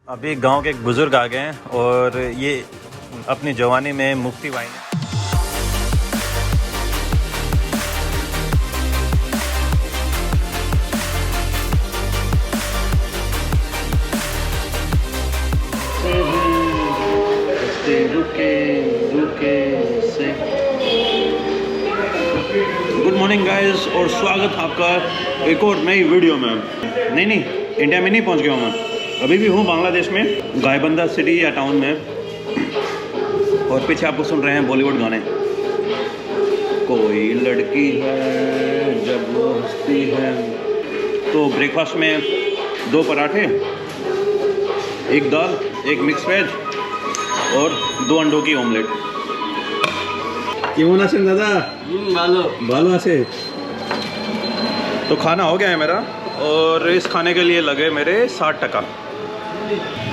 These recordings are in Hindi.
अभी गांव के एक बुज़ुर्ग आ गए हैं और ये अपनी जवानी में मुफ्ती वाइन गुड मॉर्निंग गाइस और स्वागत आपका एक और नई वीडियो में। नहीं इंडिया में नहीं पहुंच गया हूँ मैं, अभी भी हूँ बांग्लादेश में, गायबंदा सिटी या टाउन में। और पीछे आपको सुन रहे हैं बॉलीवुड गाने। कोई लड़की है जब वो हंसती है। तो ब्रेकफास्ट में 2 पराठे, 1 दाल, 1 मिक्स वेज और 2 अंडों की ऑमलेट। केमन आছেন दादा? भालो आछे। तो खाना हो गया है मेरा और इस खाने के लिए लगे मेरे 60 টাকা।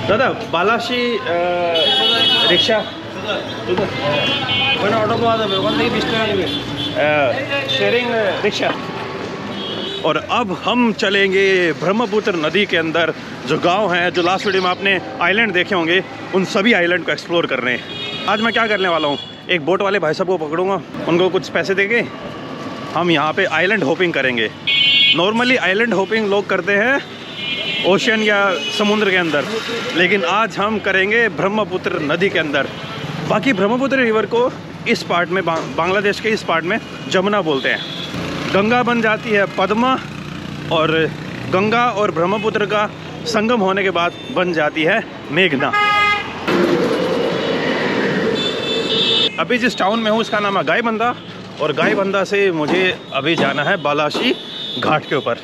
दादा बालाशी रिक्शा ऑटो पाওয়া যাবে ওখান থেকে 20 টাকা নেবে शेयरिंग रिक्शा। और अब हम चलेंगे ब्रह्मपुत्र नदी के अंदर जो गांव हैं, जो लास्ट वीडियो में आपने आइलैंड देखे होंगे, उन सभी आइलैंड को एक्सप्लोर करने। आज मैं क्या करने वाला हूँ, एक बोट वाले भाई साहब को पकड़ूंगा, उनको कुछ पैसे देके हम यहाँ पे आइलैंड होपिंग करेंगे। नॉर्मली आइलैंड होपिंग लोग करते हैं ओशन या समुद्र के अंदर, लेकिन आज हम करेंगे ब्रह्मपुत्र नदी के अंदर। बाकी ब्रह्मपुत्र रिवर को इस पार्ट में, बांग्लादेश के इस पार्ट में जमुना बोलते हैं। गंगा बन जाती है पद्मा, और गंगा और ब्रह्मपुत्र का संगम होने के बाद बन जाती है मेघना। अभी जिस टाउन में हूँ उसका नाम है गायबंदा, और गायबंदा से मुझे अभी जाना है बालाशी घाट के ऊपर,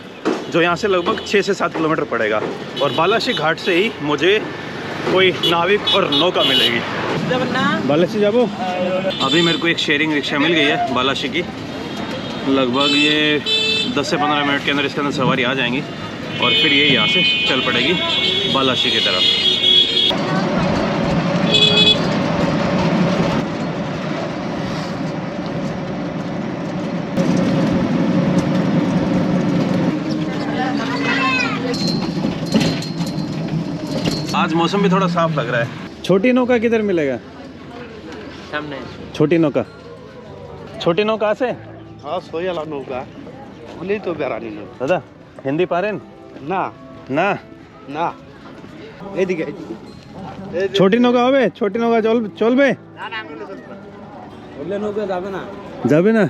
जो यहाँ से लगभग 6 से 7 किलोमीटर पड़ेगा। और बालाशी घाट से ही मुझे कोई नाविक और नौका मिलेगी। बालाशी जाबो। अभी मेरे को एक शेयरिंग रिक्शा मिल गई है बालाशी की। लगभग ये 10 से 15 मिनट के अंदर इसके अंदर सवारी आ जाएंगी और फिर ये यहाँ से चल पड़ेगी बालाशी की तरफ। आज मौसम भी थोड़ा साफ लग रहा है। छोटी नौका किधर मिलेगा? सामने छोटी नौका। छोटी नौका से हाँ सोयाला नौका बोले तो बेरानी नौका। दादा हिंदी पारेन ना ना ना এদিকে छोटी नौका হবে? छोटी नौका চলবে? ওগুলো নৌকা যাবে না, যাবে না।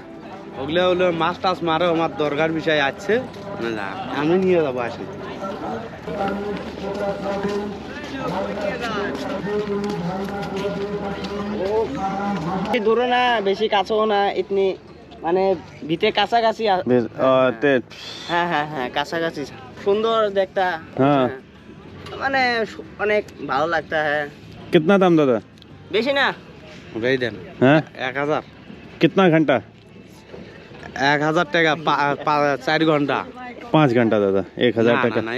ওগুলো মাছ টাছ মারে, আমার দরকার বিষয় আছে না, আমি নিয়ে যাবো। আসে দূরে না বেশি কাছেও না, ইতনি মানে ভিতরে কাছাকাছি। হ্যাঁ হ্যাঁ হ্যাঁ কাছাকাছি, সুন্দর দেখতা। हाँ মানে অনেক ভালো লাগতা है। कितना दाम दादा? বেশি না, ওটাই দেন। हाँ 1000। कितना घंटा? 1000 টাকা 4 ঘন্টা। 5 घंटा दादा 1000 টাকা। না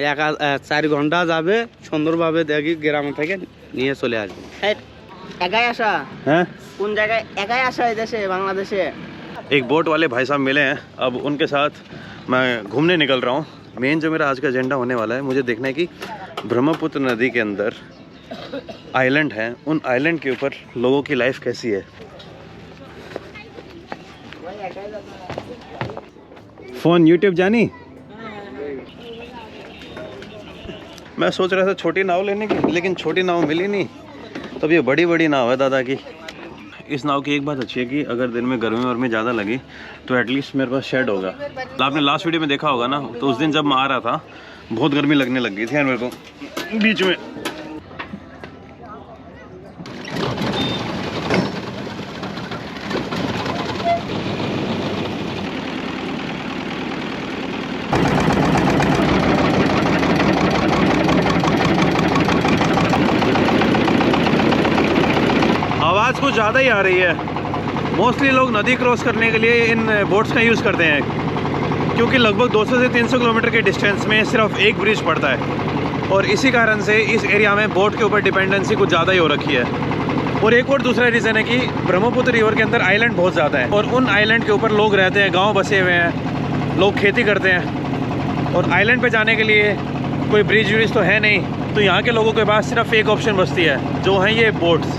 4 ঘন্টা যাবে, সুন্দরভাবে দেখি গ্রাম থেকে নিয়ে চলে আসবে। একাই আসা? हैं কোন জায়গায় একাই আসা এই দেশে, বাংলাদেশে? एक बोट वाले भाई साहब मिले हैं, अब उनके साथ मैं घूमने निकल रहा हूँ। मेन जो मेरा आज का एजेंडा होने वाला है, मुझे देखना है कि ब्रह्मपुत्र नदी के अंदर आइलैंड हैं, उन आइलैंड के ऊपर लोगों की लाइफ कैसी है। फ़ोन यूट्यूब जानी? मैं सोच रहा था छोटी नाव लेने की, लेकिन छोटी नाव मिली नहीं, तब ये बड़ी बड़ी नाव है दादा की। इस नाव की एक बात अच्छी है कि अगर दिन में गर्मी वर्मी ज़्यादा लगी तो एटलीस्ट मेरे पास शेड होगा। आपने लास्ट वीडियो में देखा होगा ना, तो उस दिन जब मैं आ रहा था बहुत गर्मी लगने लग गई थी यार मेरे को बीच में। आवाज़ कुछ ज़्यादा ही आ रही है। मोस्टली लोग नदी क्रॉस करने के लिए इन बोट्स का यूज़ करते हैं, क्योंकि लगभग 200 से 300 किलोमीटर के डिस्टेंस में सिर्फ एक ब्रिज पड़ता है, और इसी कारण से इस एरिया में बोट के ऊपर डिपेंडेंसी कुछ ज़्यादा ही हो रखी है। और एक और दूसरा रीज़न है कि ब्रह्मपुत्र रिवर के अंदर आइलैंड बहुत ज़्यादा है, और उन आइलैंड के ऊपर लोग रहते हैं, गाँव बसे हुए हैं, लोग खेती करते हैं, और आइलैंड पे जाने के लिए कोई ब्रिज व्रिज तो है नहीं, तो यहाँ के लोगों के पास सिर्फ एक ऑप्शन बचती है, जो है ये बोट्स।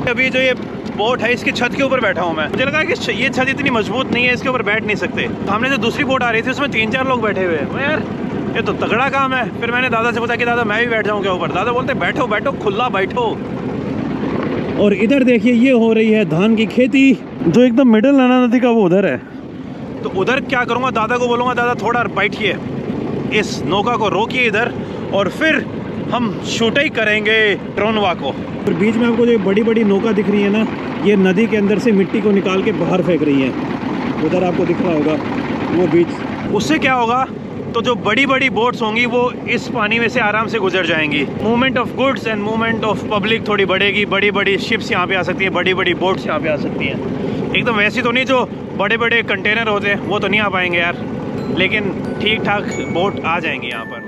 अभी जो ये बोट है इसकी छत के ऊपर बैठा हूँ मैं। मुझे लगा कि ये छत इतनी मजबूत नहीं है, इसके ऊपर बैठ नहीं सकते। तो हमने जो दूसरी बोट आ रही थी उसमें 3-4 लोग बैठे हुए हैं। यार ये तो तगड़ा काम है। फिर मैंने दादा से पूछा कि दादा मैं भी बैठ जाऊँ क्या ऊपर? दादा बोलते बैठो बैठो, खुला बैठो। और इधर देखिए ये हो रही है धान की खेती, जो एकदम मिडिल नैना नदी का वो उधर है। तो उधर क्या करूँगा, दादा को बोलूँगा दादा थोड़ा बैठिए, इस नौका को रोकिए इधर, और फिर हम शूटिंग करेंगे ट्रोनवा को। और बीच में आपको जो बड़ी बड़ी नौका दिख रही है ना, ये नदी के अंदर से मिट्टी को निकाल के बाहर फेंक रही है। उधर आपको दिख रहा होगा वो बीच। उससे क्या होगा, तो जो बड़ी बड़ी बोट्स होंगी वो इस पानी में से आराम से गुजर जाएंगी। Movement of goods and movement of public थोड़ी बढ़ेगी। बड़ी बड़ी शिप्स यहाँ पे आ सकती हैं, बड़ी बड़ी बोट्स यहाँ पे आ सकती हैं। एकदम वैसी तो नहीं जो बड़े बड़े कंटेनर होते हैं, वो तो नहीं आ पाएंगे यार, लेकिन ठीक ठाक बोट आ जाएंगी यहाँ पर।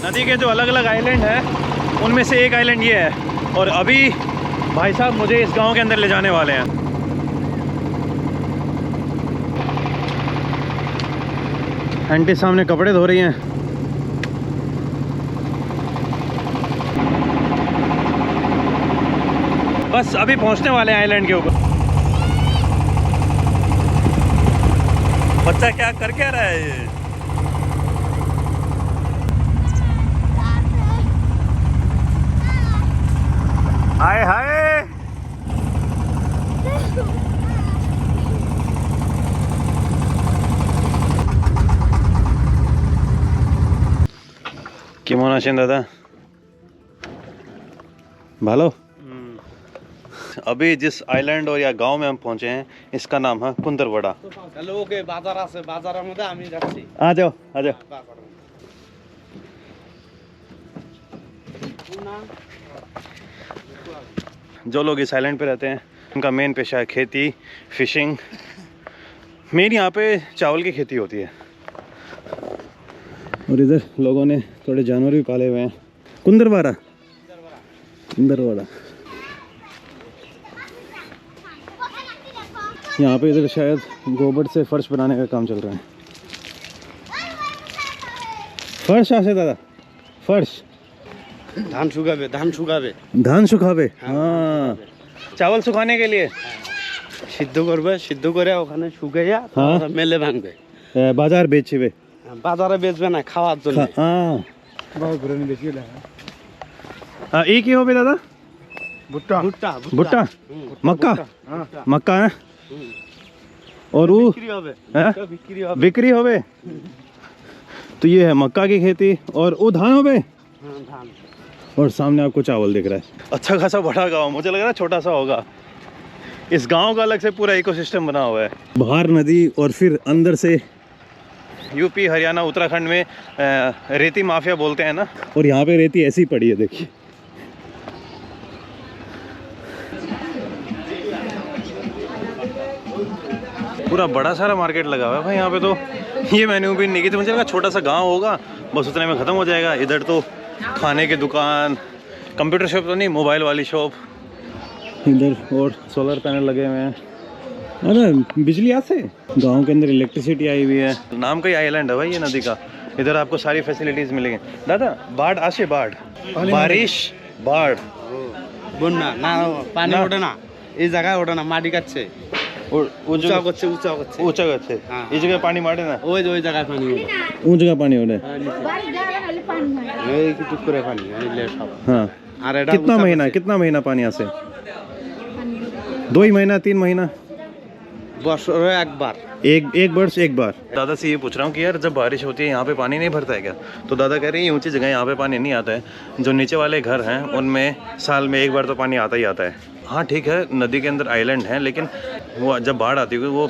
नदी के जो अलग अलग आइलैंड हैं उनमें से एक आइलैंड ये है। और अभी भाई साहब मुझे इस गांव के अंदर ले जाने वाले हैं। आंटी सामने कपड़े धो रही हैं। बस अभी पहुंचने वाले हैं आइलैंड के ऊपर। बच्चा क्या कर क्या रहा है ये? हाय हाय, কেমন আছেন দাদা? ভালো। अभी जिस आइलैंड और या गांव में हम पहुंचे हैं इसका नाम है कुंदरवाड़ा। हेलो ओके, बाजार আছে বাজারের মধ্যে আমি যাচ্ছি। आ जाओ आ जाओ। जो लोग इस आइलैंड पे रहते हैं उनका मेन पेशा है खेती, फिशिंग। मेन यहाँ पे चावल की खेती होती है। और इधर लोगों ने थोड़े जानवर भी पाले हुए हैं। कुंदरवाड़ा, कुंदरवाड़ा। यहाँ पे इधर शायद गोबर से फर्श बनाने का काम चल रहा है। फर्श आसे दादा, फर्श ধান শুকাবে, ধান শুকাবে, धान सुखावे। हाँ, चावल सुखाने के लिए সিদ্ধ করবে, সিদ্ধ করে ওখানে শুকাইয়া তারপরে মেলে ভাঙবে, बाजार बेचबे। বাজারে বেচবে না, খাওয়ার জন্য। हाँ बहुत पुरानी देखी है। हाँ, एक ही हो बे दादा। भुट्टा भुट्टा भुट्टा, मक्का, मक्का है। और वो बिक्री होवे, हैं? बिक्री होवे, बिक्री होवे। तो ये है मक्का की खेती। और वो धान होवे। धान। और सामने आपको चावल दिख रहा है। अच्छा खासा बड़ा गांव, मुझे लग रहा है छोटा सा होगा। इस गांव का अलग से पूरा इकोसिस्टम बना हुआ है। बाहर नदी और फिर अंदर से यूपी, हरियाणा, उत्तराखंड में रेती माफिया बोलते हैं ना। और यहाँ पे रेती ऐसी पड़ी है, देखिए। पूरा बड़ा सारा मार्केट लगा हुआ है भाई यहाँ पे। तो ये मैंने भी नहीं की थी, मुझे लगा छोटा सा गांव होगा, बस उतने में ख़त्म हो जाएगा। इधर तो खाने की दुकान, कंप्यूटर शॉप तो नहीं, मोबाइल वाली शॉप, इधर और सोलर पैनल लगे हुए हैं। अरे बिजली यहाँ से गाँव के अंदर इलेक्ट्रिसिटी आई हुई है। नाम का ही आइलैंड है भाई ये नदी का। इधर आपको सारी फैसिलिटीज मिलेंगी। दादा बाढ़ आसे बाढ़ बारिश बाढ़ বন্যা না পানি না। ওঠে না এই জায়গায় ওঠে না মাটি কাটছে উঁচা করছে ऊंचा करते हाँ। इस जगह पानी मारे ना ওই যে ওই জায়গায় পানি ওঠে उन जगह पानी हो रहा है। এই কিছু করে পানি এই সব हाँ আর এটা कितना महीना पानी यहाँ से 2 ही महीना 3 महीना বছরে একবার एक वर्ष एक बार। दादा से ये पूछ रहा हूँ कि यार जब बारिश होती है यहाँ पे पानी नहीं भरता है क्या? तो दादा कह रहे हैं ऊंची जगह यहाँ पे पानी नहीं आता है। जो नीचे वाले घर हैं उनमें साल में एक बार तो पानी आता ही आता है। हाँ ठीक है नदी के अंदर आइलैंड हैं लेकिन वो जब बाढ़ आती होगी वो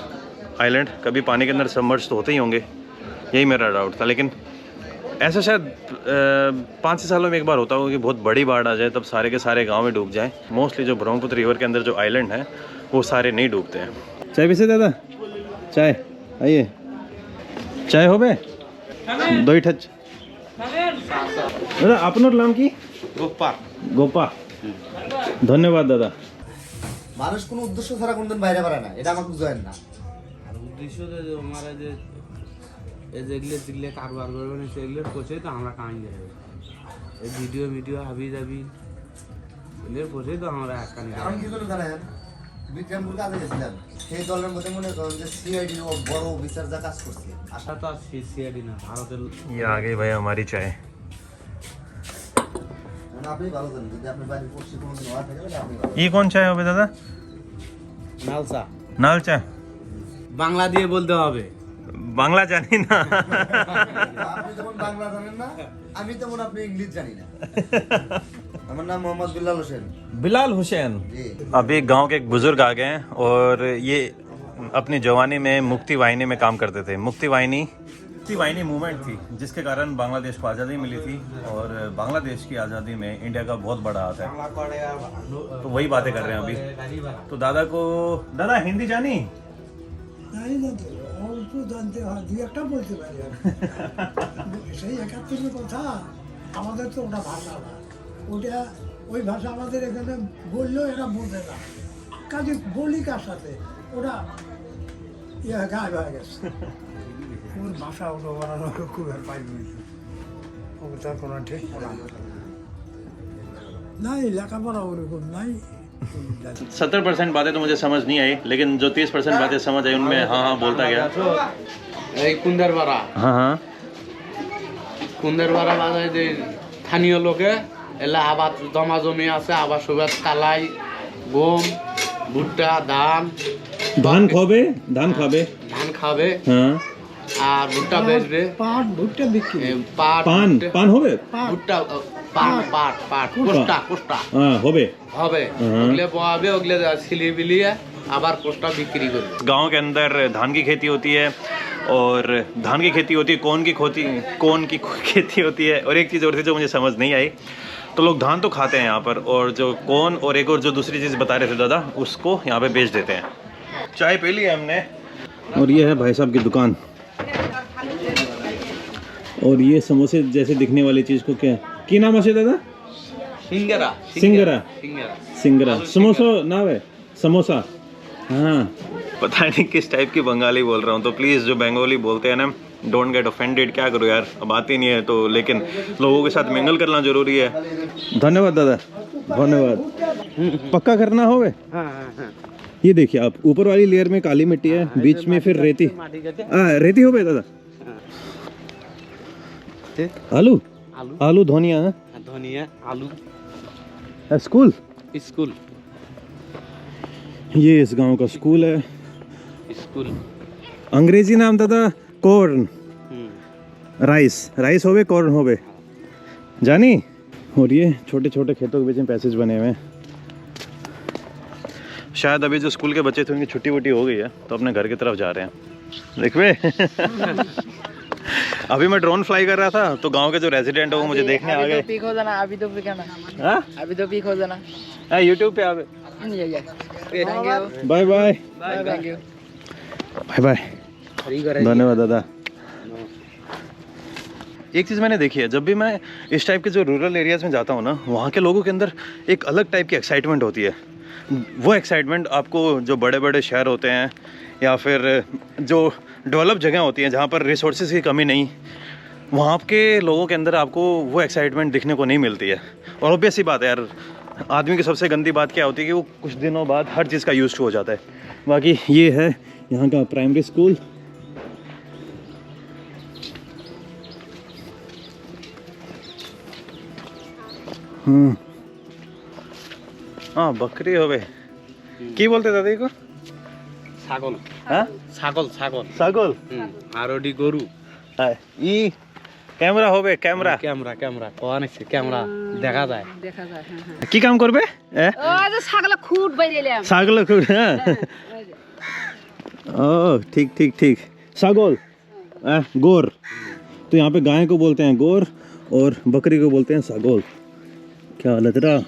आइलैंड कभी पानी के अंदर सबमर्ज तो होते ही होंगे, यही मेरा डाउट था। लेकिन ऐसा शायद 5-6 सालों में एक बार होता होगा कि बहुत बड़ी बाढ़ आ जाए तब सारे के सारे गाँव में डूब जाए। मोस्टली जो ब्रह्मपुत्र रिवर के अंदर जो आइलैंड हैं वो सारे नहीं डूबते हैं। चाय पीसे दादा चाय आइए चाय हो बे 2 ठच दादा আপনার নাম কি? গোপাল গোপা ধন্যবাদ দাদা। মানুষ কোনো উদ্দেশ্য ছাড়া কোনদিন বাইরে বেড়ায় না, এটা আমাকে বুঝায় না। আর উদ্দেশ্য যে আমরা যে এই যেগুলো যেগুলো কারবার করবেন সেগুলোর কোচে তো আমরা কাজ যাবে এই ভিডিও হাবি যাবি এগুলোর কোচে তো আমরা কাজ কারণ কি করে জানেন, বিক্রমপুর কাজে গেছিলাম, সেই দলের মধ্যে মনে করেন যে সিআইডি বড় অফিসার যা কাজ করছে। আশা তো আর সিআইডি না ভারতের ये आ गई भाई हमारी चाय। মানে আপনি ভালো জানেন, যদি আপনার বাড়ির পড়শি কোনোদিন হওয়া থাকে তাহলে আপনি ভালো। ये कौन चाय हो बे दादा? নালসা नाल चाय বাংলা দিয়ে বলতে হবে বাংলা জানি না। আপনি যেমন বাংলা জানেন না, আমি তেমন আপনি ইংলিশ জানি না। আমার নাম মোহাম্মদ বিল্লাল হোসেন। बिलाल हुसैन। जी अभी गांव के एक बुजुर्ग आ गए हैं और ये अपनी जवानी में मुक्ति वाहिनी में काम करते थे। मुक्ति वाहिनी मूवमेंट थी जिसके कारण बांग्लादेश को आज़ादी मिली थी और बांग्लादेश की आज़ादी में इंडिया का बहुत बड़ा हाथ है। तो वही बातें कर रहे हैं अभी। तो दादा को दादा हिंदी जानी? জানি না তো অল্প জানতে হয়, দুই একটা বলতে পারি আর। সেই 71 কথা আমাদের তো ওটা ভাষা না, ওটা ওই ভাষা আমাদের এখানে বললেও এরা বোঝে না, কাজে বলি কার সাথে ওরা গায়ে হয়ে গেছে। ওর ভাষা ওটা বানানো খুব পাইনি, তার কোনো ঠিক নাই, লেখাপড়া ওরকম নাই। 70% बातें तो मुझे समझ नहीं आई लेकिन जो 30% बातें समझ आई उनमें हाँ हाँ बोलता गया। এই কুন্দারপাড়া हाँ हाँ কুন্দারপাড়া বাজারে যে স্থানীয় লোকে এলা আবাদ জমা জমি আছে, আবাদ সুবাদ কালাই গম ভুট্টা ধান धान खाबे धान खाबे ধান খাবে हाँ আর ভুট্টা বেচবে পাট ভুট্টা বিক্রি, পাট पान पान होबे ভুট্টা পাট কোষ্টা हाँ होबे। হবে ওগুলো বয়াবে ওগুলো ছিলি বিলিয়ে আবার কোষ্টা বিক্রি করবে। गांव के अंदर धान की खेती होती है और धान की खेती होती है, कौन की खेती होती है और एक चीज़ और थी जो मुझे समझ नहीं आई। तो लोग धान तो खाते हैं यहाँ पर और जो कौन और एक और जो दूसरी चीज़ बता रहे थे दादा उसको यहाँ पे बेच देते हैं। चाय पी ली हमने और ये है भाई साहब की दुकान और ये समोसे जैसे दिखने वाली चीज़ को क्या की नाम है दादा? সিঙ্গারা सिंगरा সিঙ্গারা सिंगरा समोसा नाम है समोसा। हाँ पता नहीं किस टाइप की बंगाली बोल रहा हूँ तो प्लीज़ जो बंगाली बोलते हैं ना डोंट गेट ऑफेंडेड। क्या करो यार अब आती नहीं है तो, लेकिन लोगों के साथ मिंगल करना जरूरी है। धन्यवाद दादा धन्यवाद। पक्का करना हो गए। হ্যাঁ হ্যাঁ হ্যাঁ ये देखिए आप ऊपर वाली लेयर में काली मिट्टी है, बीच में फिर रेती रेती हो गए दादा। आलू আলু आलू धनिया ধনিয়া আলু स्कूल। স্কুল ये इस गांव का स्कूल है। স্কুল अंग्रेजी नाम दादा कॉर्न राइस राइस होवे कॉर्न होवे जानी। और ये छोटे छोटे खेतों के बीच में पैसेज बने हुए हैं। शायद अभी जो स्कूल के बच्चे थे उनकी छुट्टी वुट्टी हो गई है तो अपने घर की तरफ जा रहे हैं। देखवे अभी मैं ड्रोन फ्लाई कर रहा था तो गांव के जो रेजिडेंट है वो मुझे देखने आ गए। पिक हो जाना, अभी तो पिक आना, हाँ अभी तो पिक हो जाना। यूट्यूब पे आवे। Thank you bye bye thank you. Bye bye धन्यवाद दादा। एक चीज़ मैंने देखी है जब भी मैं इस टाइप के जो रूरल एरियाज़ में जाता हूँ ना वहाँ के लोगों के अंदर एक अलग टाइप की एक्साइटमेंट होती है। वो एक्साइटमेंट आपको जो बड़े बड़े शहर होते हैं या फिर जो डेवलप जगह होती हैं जहाँ पर रिसोर्सेज की कमी नहीं, वहाँ के लोगों के अंदर आपको वो एक्साइटमेंट दिखने को नहीं मिलती है। और ऑब्वियस सी बात है यार, आदमी की सबसे गंदी बात क्या होती है कि वो कुछ दिनों बाद हर चीज़ का यूज हो जाता है। बाकी ये है यहाँ का प्राइमरी स्कूल। हाँ बकरी हो गए की बोलते दादी को ছাগল हाँ ছাগল ছাগল सागोल আর ওডি গরু हाँ ई कैमरा हो बे कैमरा ক্যামেরা ক্যামেরা অনেক ক্যামেরা দেখা যায় की काम करबे ছাগল খুঁট বাইরেলাম सागल ओ ठीक ठीक ठीक सागोल गोर। तो यहाँ पे गाय को बोलते हैं गोर और बकरी को बोलते हैं सागोल। क्या हालत रहा।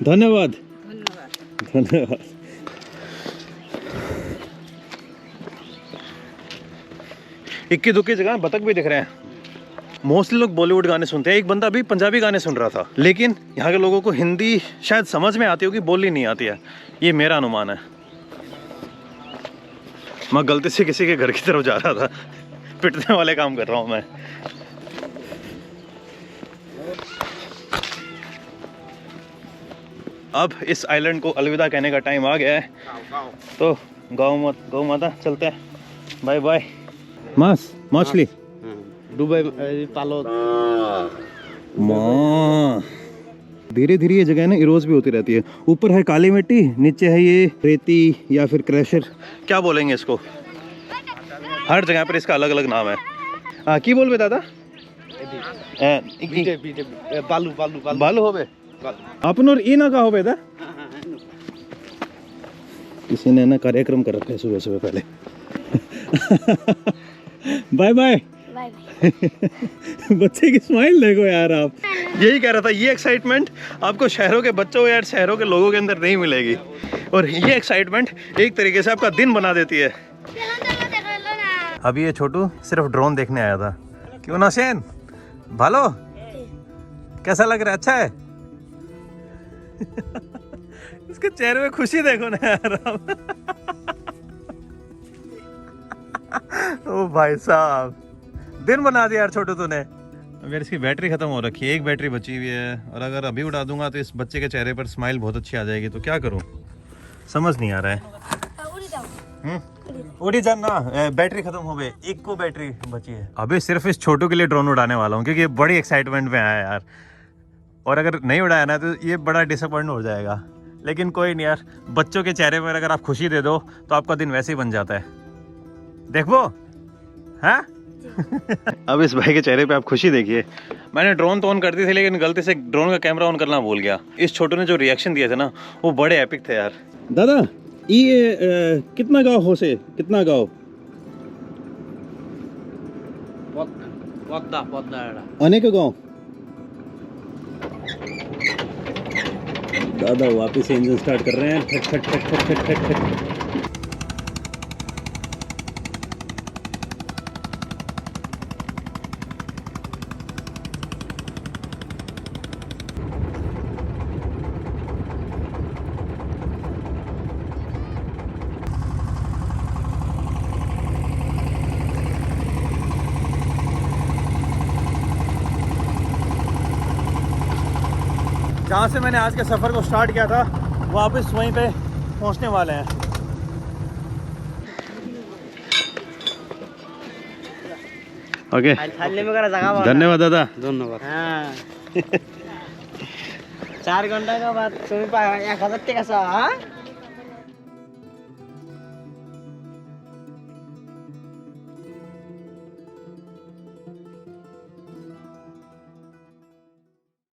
धन्यवाद धन्यवाद। इक्की दुक्की जगह बतख भी दिख रहे हैं। मोस्टली लोग बॉलीवुड गाने सुनते हैं। एक बंदा अभी पंजाबी गाने सुन रहा था, लेकिन यहाँ के लोगों को हिंदी शायद समझ में आती होगी, बोलनी नहीं आती है, ये मेरा अनुमान है। मैं गलती से किसी के घर की तरफ जा रहा था, पिटने वाले काम कर रहा हूँ मैं। अब इस आइलैंड को अलविदा कहने का टाइम आ गया है, तो गौ माता चलते हैं, बाय बाय। मास मछली ডুবাই পালো माँ धीरे धीरे ये जगह ना इरोज भी होती रहती है। ऊपर है काली मिट्टी, नीचे है ये रेती या फिर क्रैशर, क्या बोलेंगे इसको। हर जगह पर इसका अलग अलग नाम है। की बोलबे दादा বালু বালু বালু बालू होबे अपन और ई ना का होबे दा। किसी ने ना कार्यक्रम कर रखा है सुबह सुबह पहले। बाय बाय बच्चे की स्माइल देखो यार आप। यही कह रहा था, ये एक्साइटमेंट आपको शहरों के बच्चों या शहरों के लोगों के अंदर नहीं मिलेगी, और ये एक्साइटमेंट एक तरीके से आपका दिन बना देती है। अभी ये छोटू सिर्फ ड्रोन देखने आया था। क्यों ना शेन भालो, कैसा लग रहा है, अच्छा है। इसके चेहरे में खुशी देखो ना यार। ओ भाई साहब, दिन बना दिया यार छोटू तूने। अब यार इसकी बैटरी खत्म हो रखी है, एक बैटरी बची हुई है, और अगर अभी उड़ा दूंगा तो इस बच्चे के चेहरे पर स्माइल बहुत अच्छी आ जाएगी, तो क्या करूं समझ नहीं आ रहा है। उड़ी जान ना, बैटरी खत्म हो गई, एक को बैटरी बची है। अभी सिर्फ इस छोटू के लिए ड्रोन उड़ाने वाला हूँ, क्योंकि ये बड़ी एक्साइटमेंट में आया यार, और अगर नहीं उड़ाया ना तो ये बड़ा डिसअपॉइंट हो जाएगा। लेकिन कोई नहीं यार, बच्चों के चेहरे पर अगर आप खुशी दे दो तो आपका दिन वैसे ही बन जाता है। देखो हाँ। अब इस भाई के चेहरे पे आप खुशी देखिए। मैंने ड्रोन तो ऑन कर दी थी, लेकिन गलती से ड्रोन का कैमरा ऑन करना भूल गया। इस छोटू ने जो रिएक्शन दिए थे ना, वो बड़े एपिक थे यार। दादा ये कितना गाँव हो से कितना गाँव পদ্মা পদ্মা अनेक गाँव। दादा वापस से इंजन स्टार्ट कर रहे हैं, ठट ठट ठट ठट ठट ठट ठट। जहाँ से मैंने आज के सफ़र को स्टार्ट किया था वापस वहीं पे पहुँचने वाले हैं। ओके धन्यवाद दादा। ধন্যবাদ। हाँ 4 घंटा का बाद तुम्हें 1000 টাকা